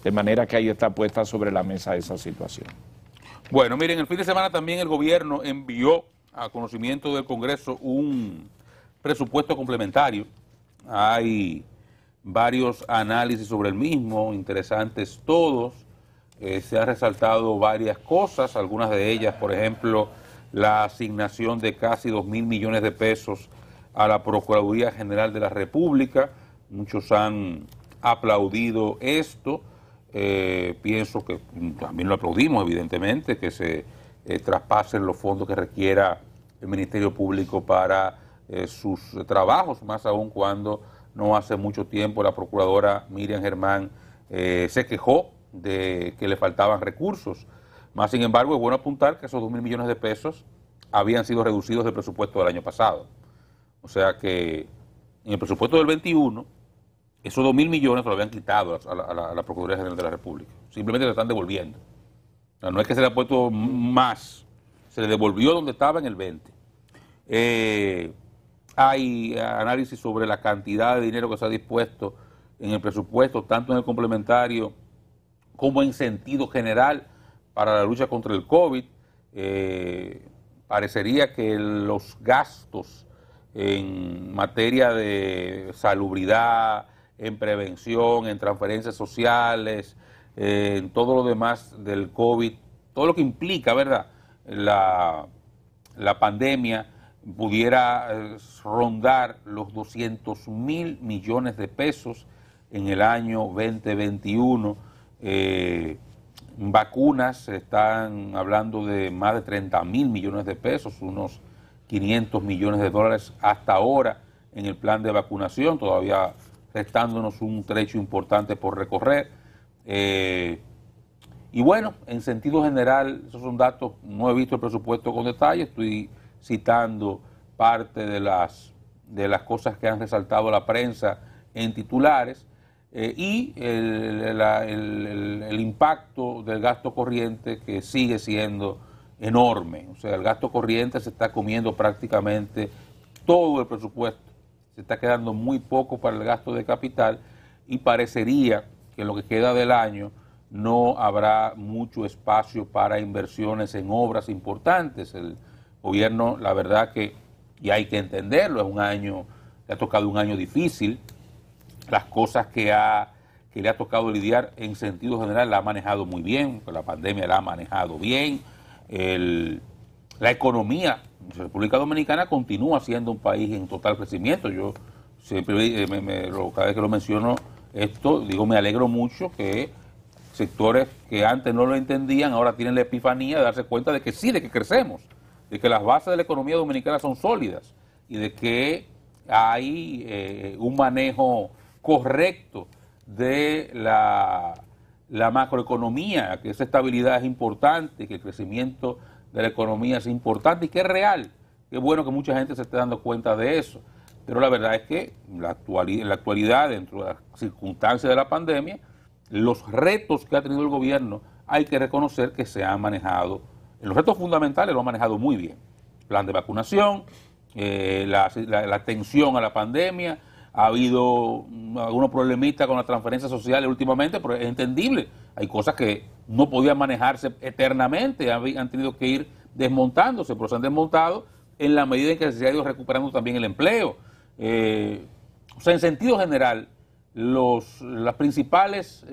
De manera que ahí está puesta sobre la mesa esa situación. Bueno, miren, el fin de semana también el gobierno envió a conocimiento del Congreso un presupuesto complementario. Hay varios análisis sobre el mismo, interesantes todos. Se han resaltado varias cosas, algunas de ellas, por ejemplo, la asignación de casi 2.000 millones de pesos a la Procuraduría General de la República. Muchos han aplaudido esto. Pienso que también lo aplaudimos, evidentemente, que se traspasen los fondos que requiera el Ministerio Público para sus trabajos, más aún cuando no hace mucho tiempo la procuradora Miriam Germán se quejó de que le faltaban recursos. Más sin embargo, es bueno apuntar que esos 2.000 millones de pesos habían sido reducidos del presupuesto del año pasado. O sea que en el presupuesto del 21, esos 2.000 millones se lo habían quitado a la Procuraduría General de la República. Simplemente le están devolviendo. O sea, no es que se le ha puesto más, se le devolvió donde estaba en el 20. Hay análisis sobre la cantidad de dinero que se ha dispuesto en el presupuesto, tanto en el complementario como en sentido general para la lucha contra el COVID. Parecería que los gastos en materia de salubridad, en prevención, en transferencias sociales, en todo lo demás del COVID, todo lo que implica, ¿verdad?, la pandemia, pudiera rondar los 200.000 millones de pesos en el año 2021. Vacunas, están hablando de más de 30.000 millones de pesos, unos 500 millones de dólares hasta ahora en el plan de vacunación, todavía restándonos un trecho importante por recorrer. Y bueno, en sentido general, esos son datos, no he visto el presupuesto con detalle, estoy citando parte de las cosas que han resaltado la prensa en titulares, y el impacto del gasto corriente, que sigue siendo enorme. O sea, el gasto corriente se está comiendo prácticamente todo el presupuesto, se está quedando muy poco para el gasto de capital, y parecería que en lo que queda del año no habrá mucho espacio para inversiones en obras importantes. El gobierno, la verdad que, y hay que entenderlo, es un año, le ha tocado un año difícil. Las cosas que le ha tocado lidiar en sentido general la ha manejado muy bien, la pandemia la ha manejado bien. La economía de República Dominicana continúa siendo un país en total crecimiento. Yo siempre, cada vez que lo menciono esto, digo, me alegro mucho que sectores que antes no lo entendían ahora tienen la epifanía de darse cuenta de que sí, de que crecemos, de que las bases de la economía dominicana son sólidas y de que hay un manejo correcto de la macroeconomía, que esa estabilidad es importante, que el crecimiento de la economía es importante y que es real. Qué bueno que mucha gente se esté dando cuenta de eso. Pero la verdad es que en la actualidad, dentro de las circunstancias de la pandemia, los retos que ha tenido el gobierno hay que reconocer que se han manejado, los retos fundamentales lo han manejado muy bien. Plan de vacunación, la atención a la pandemia. Ha habido algunos problemitas con las transferencias sociales últimamente, pero es entendible. Hay cosas que no podían manejarse eternamente, han tenido que ir desmontándose, pero se han desmontado en la medida en que se ha ido recuperando también el empleo. O sea, en sentido general, los principales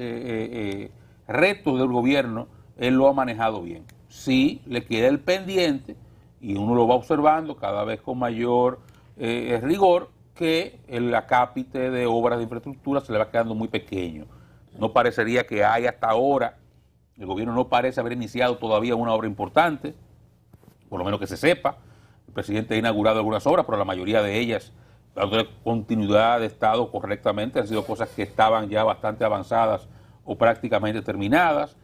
retos del gobierno, él lo ha manejado bien. Sí, le queda el pendiente, y uno lo va observando cada vez con mayor rigor, que el acápite de obras de infraestructura se le va quedando muy pequeño. No parecería que hay hasta ahora, el gobierno no parece haber iniciado todavía una obra importante, por lo menos que se sepa. El presidente ha inaugurado algunas obras, pero la mayoría de ellas, dando continuidad de Estado correctamente, han sido cosas que estaban ya bastante avanzadas o prácticamente terminadas.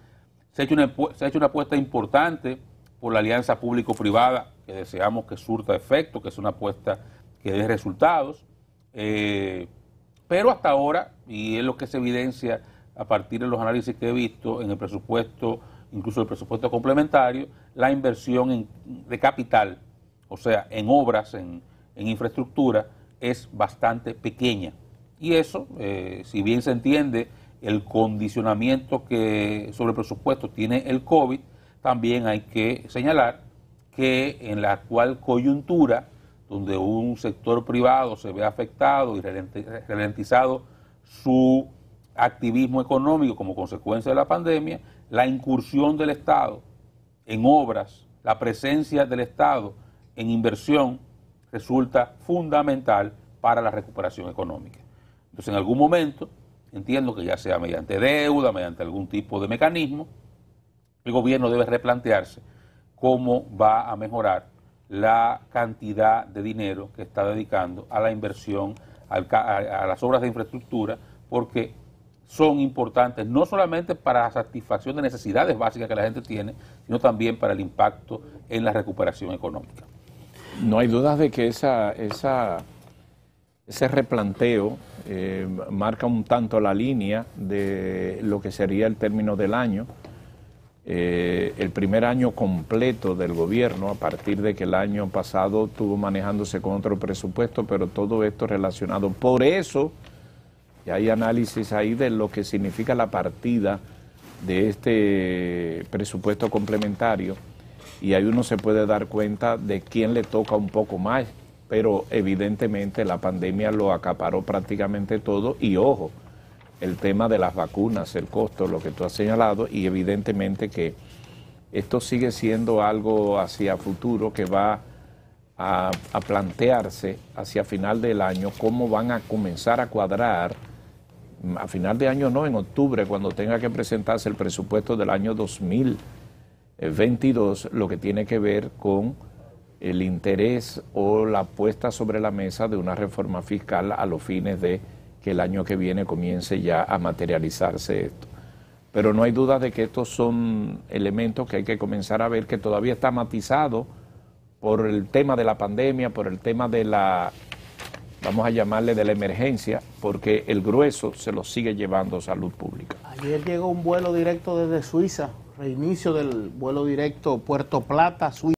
Se ha hecho una apuesta importante por la alianza público-privada, que deseamos que surta efecto, que es una apuesta que dé resultados, pero hasta ahora, y es lo que se evidencia a partir de los análisis que he visto en el presupuesto, incluso el presupuesto complementario, la inversión de capital, o sea, en obras, en infraestructura, es bastante pequeña. Y eso, si bien se entiende el condicionamiento que sobre el presupuesto tiene el COVID, también hay que señalar que en la actual coyuntura, donde un sector privado se ve afectado y ralentizado su activismo económico como consecuencia de la pandemia, la incursión del Estado en obras, la presencia del Estado en inversión resulta fundamental para la recuperación económica. Entonces, en algún momento, entiendo que ya sea mediante deuda, mediante algún tipo de mecanismo, el gobierno debe replantearse cómo va a mejorar la cantidad de dinero que está dedicando a la inversión, a las obras de infraestructura, porque son importantes no solamente para la satisfacción de necesidades básicas que la gente tiene, sino también para el impacto en la recuperación económica. No hay dudas de que ese replanteo marca un tanto la línea de lo que sería el término del año. El primer año completo del gobierno, a partir de que el año pasado estuvo manejándose con otro presupuesto, pero todo esto relacionado. Por eso, y hay análisis ahí de lo que significa la partida de este presupuesto complementario, y ahí uno se puede dar cuenta de quién le toca un poco más, pero evidentemente la pandemia lo acaparó prácticamente todo, y ojo, el tema de las vacunas, el costo, lo que tú has señalado, y evidentemente que esto sigue siendo algo hacia futuro que va a plantearse hacia final del año, cómo van a comenzar a cuadrar, a final de año no, en octubre, cuando tenga que presentarse el presupuesto del año 2022, lo que tiene que ver con el interés o la puesta sobre la mesa de una reforma fiscal a los fines de que el año que viene comience ya a materializarse esto. Pero no hay duda de que estos son elementos que hay que comenzar a ver, que todavía está matizado por el tema de la pandemia, por el tema de la, vamos a llamarle, de la emergencia, porque el grueso se lo sigue llevando salud pública. Ayer llegó un vuelo directo desde Suiza, reinicio del vuelo directo Puerto Plata, Suiza.